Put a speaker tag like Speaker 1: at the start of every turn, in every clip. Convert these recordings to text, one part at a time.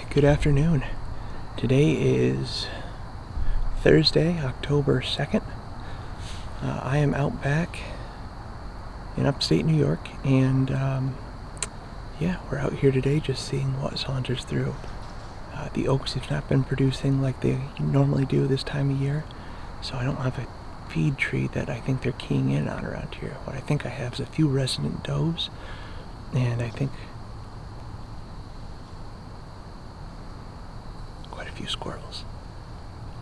Speaker 1: Good afternoon. Today is Thursday, October 2nd. I am out back in upstate New York, and we're out here today just seeing what saunters through. The oaks have not been producing like they normally do this time of year, so I don't have a feed tree that I think they're keying in on around here. What I think I have is a few resident does, and I think quite a few squirrels.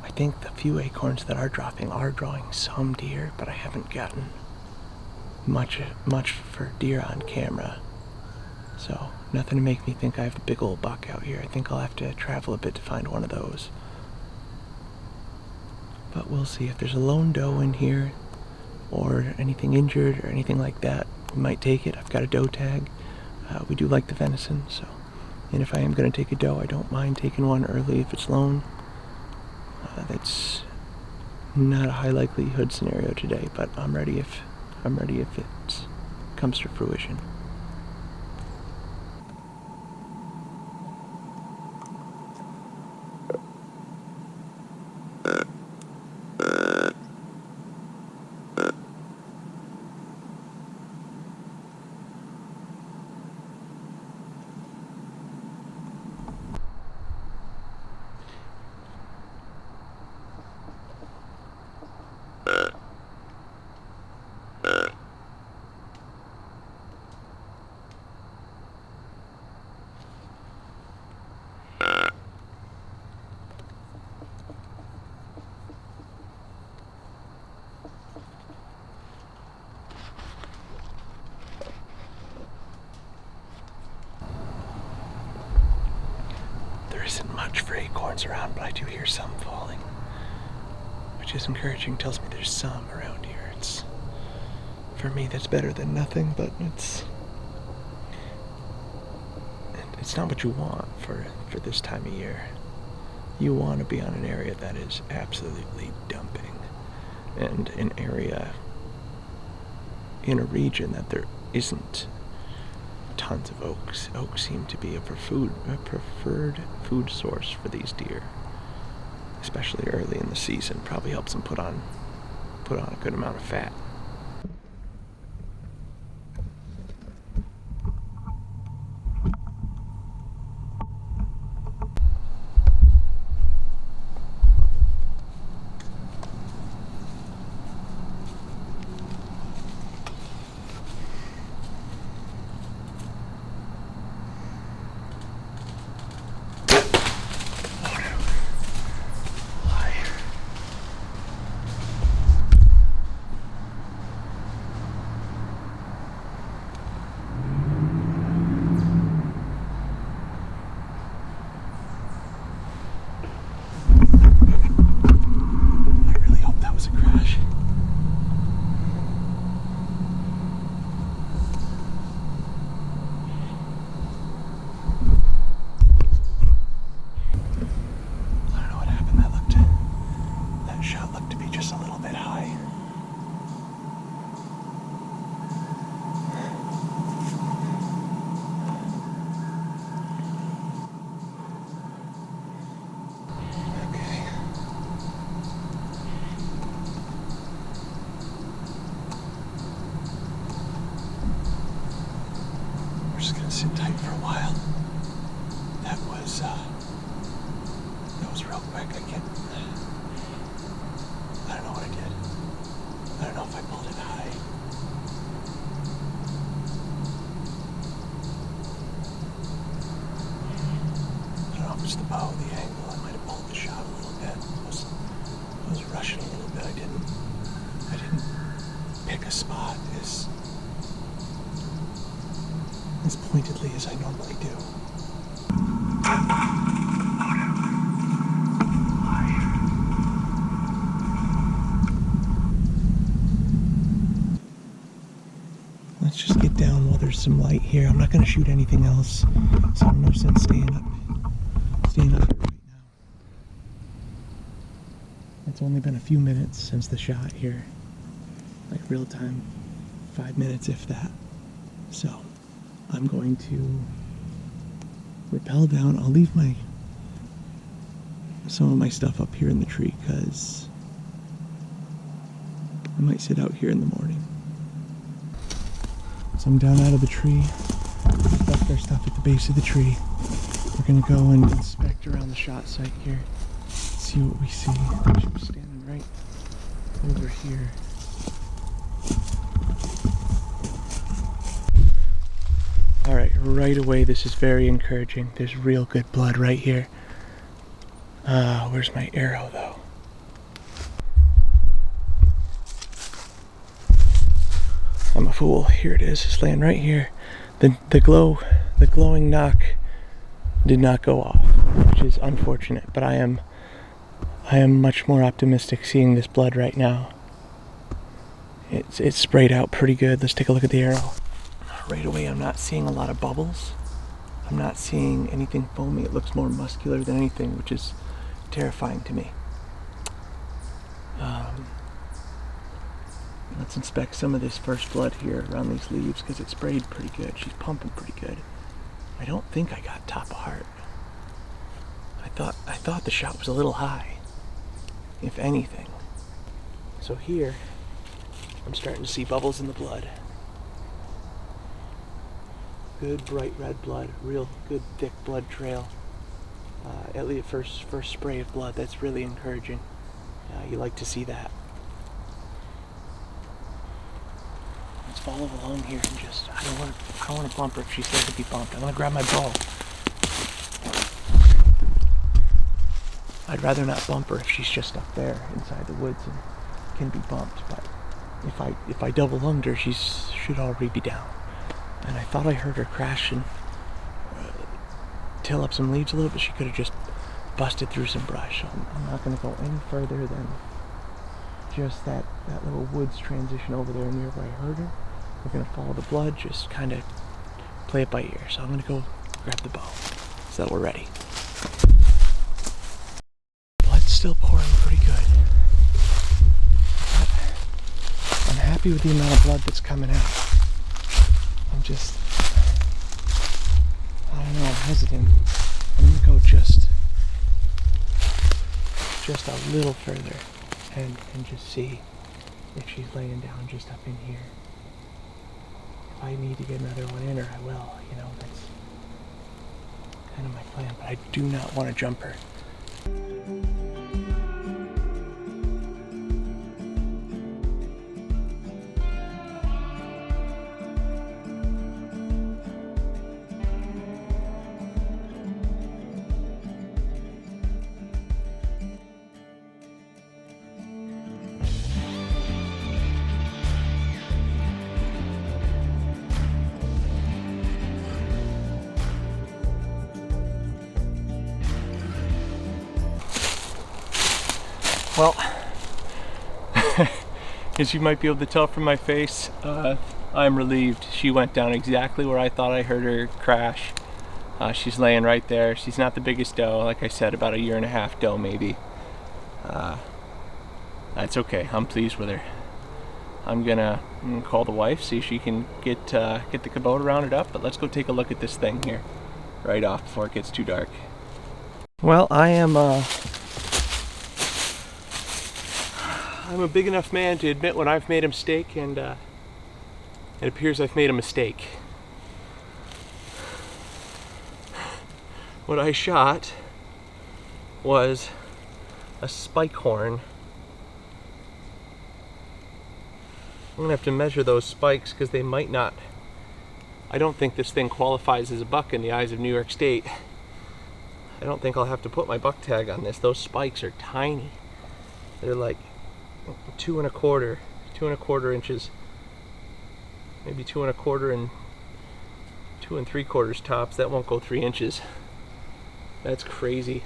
Speaker 1: I think the few acorns that are dropping are drawing some deer, but I haven't gotten much for deer on camera. So nothing to make me think I have a big old buck out here. I think I'll have to travel a bit to find one of those. But we'll see. If there's a lone doe in here or anything injured or anything like that, we might take it. I've got a doe tag. We do like the venison, so. And if I am going to take a doe, I don't mind taking one early if it's lone. That's not a high likelihood scenario today, but I'm ready if it comes to fruition. There isn't much for acorns around, but I do hear some falling, which is encouraging. Tells me there's some around here. For me, that's better than nothing, but it's not what you want for this time of year. You want to be on an area that is absolutely dumping, and an area in a region that there isn't tons of oaks. Oaks seem to be a preferred food source for these deer, especially early in the season. Probably helps them put on a good amount of fat. Sit tight for a while. That was real quick. I don't know what I did. I don't know if I pulled it high. I don't know if it's the bow, the angle. I might have pulled the shot a little bit. I was rushing a little bit. I didn't pick a spot as pointedly as I normally do. Let's just get down while there's some light here. I'm not going to shoot anything else, so no sense staying up here right now. It's only been a few minutes since the shot here, like real time, 5 minutes if that. So I'm going to rappel down. I'll leave my some of my stuff up here in the tree because I might sit out here in the morning. So I'm down out of the tree. We left our stuff at the base of the tree. We're gonna go and inspect around the shot site here. See what we see. She was standing right over here. Alright, right away this is very encouraging. There's real good blood right here. Where's my arrow though? I'm a fool. Here it is. It's laying right here. The glowing knock did not go off, which is unfortunate, but I am much more optimistic seeing this blood right now. It's sprayed out pretty good. Let's take a look at the arrow. Right away I'm not seeing a lot of bubbles. I'm not seeing anything foamy. It looks more muscular than anything, which is terrifying to me. Let's inspect some of this first blood here around these leaves because it sprayed pretty good. She's pumping pretty good. I don't think I got top of heart. I thought the shot was a little high, if anything. So here, I'm starting to see bubbles in the blood. Good bright red blood, real good thick blood trail. At least first spray of blood. That's really encouraging. You like to see that. Let's follow along here and just I don't want to bump her if she's there to be bumped. I want to grab my bow. I'd rather not bump her if she's just up there inside the woods and can be bumped. But if I double lunged her, she should already be down. And I thought I heard her crash and till up some leaves a little bit. She could have just busted through some brush. So I'm not going to go any further than just that little woods transition over there near where I heard her. We're going to follow the blood, just kind of play it by ear. So I'm going to go grab the bow so that we're ready. Blood's still pouring pretty good. I'm happy with the amount of blood that's coming out. I'm just, I don't know, I'm hesitant. I'm going to go just a little further and just see if she's laying down just up in here. If I need to get another one in her, I will. You know, that's kind of my plan. But I do not want to jump her. Well, as you might be able to tell from my face, I'm relieved. She went down exactly where I thought I heard her crash. She's laying right there. She's not the biggest doe, like I said, about a 1.5 year doe maybe. That's okay. I'm pleased with her. I'm gonna call the wife, see if she can get the Kubota rounded up. But let's go take a look at this thing here, right off before it gets too dark. Well, I'm a big enough man to admit when I've made a mistake, and it appears I've made a mistake. What I shot was a spike horn. I'm gonna have to measure those spikes because they might not. I don't think this thing qualifies as a buck in the eyes of New York State. I don't think I'll have to put my buck tag on this. Those spikes are tiny. They're like 2 1/4 inches, maybe 2 1/4 and 2 3/4 tops. That won't go 3 inches. That's crazy.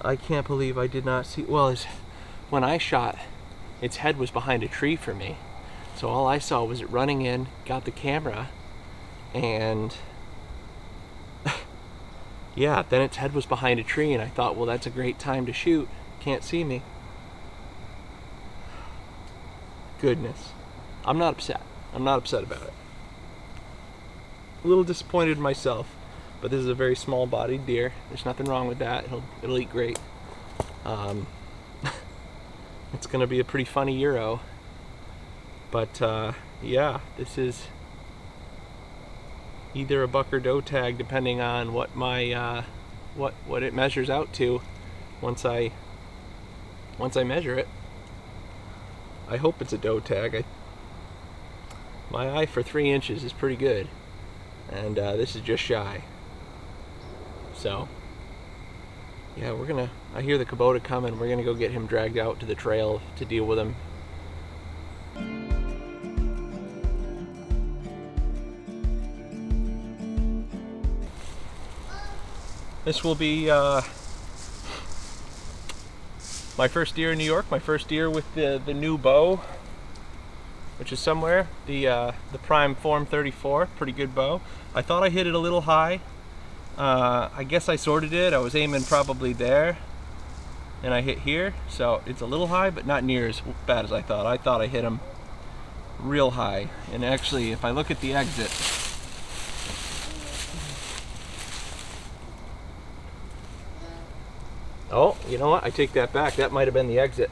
Speaker 1: I can't believe I did not see. Well, when I shot, its head was behind a tree for me, so all I saw was it running in, got the camera, and yeah, then its head was behind a tree, and I thought, well, that's a great time to shoot. Can't see me. Goodness. I'm not upset. I'm not upset about it. A little disappointed in myself, but this is a very small-bodied deer. There's nothing wrong with that. It'll eat great. It's gonna be a pretty funny Euro, but yeah, this is either a buck or doe tag, depending on what my what it measures out to once I measure it. I hope it's a doe tag. My eye for 3 inches is pretty good, and this is just shy. So yeah, I hear the Kubota coming. We're gonna go get him dragged out to the trail to deal with him. This will be my first deer in New York, my first deer with the new bow, which is somewhere, the Prime Form 34, pretty good bow. I thought I hit it a little high. I guess I sorted it. I was aiming probably there, and I hit here, so it's a little high, but not near as bad as I thought. I thought I hit him real high, and actually, if I look at the exit, oh, you know what? I take that back. That might have been the exit.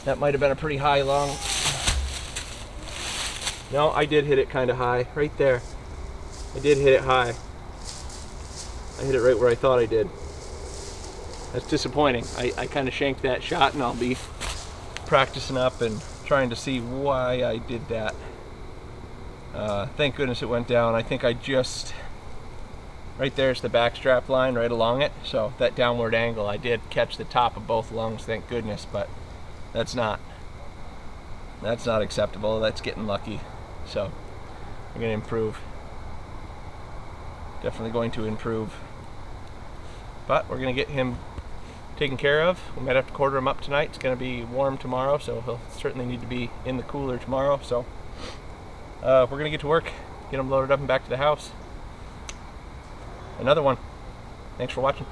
Speaker 1: That might have been a pretty high long. No, I did hit it kind of high, right there. I did hit it high. I hit it right where I thought I did. That's disappointing. I kind of shanked that shot, and I'll be practicing up and trying to see why I did that. Thank goodness it went down. I think I just... Right there's the backstrap line right along it, so that downward angle, I did catch the top of both lungs, thank goodness, but that's not acceptable. That's getting lucky. So I'm going to improve. Definitely going to improve. But we're going to get him taken care of. We might have to quarter him up tonight. It's going to be warm tomorrow, so he'll certainly need to be in the cooler tomorrow. So we're going to get to work, get him loaded up and back to the house. Another one. Thanks for watching.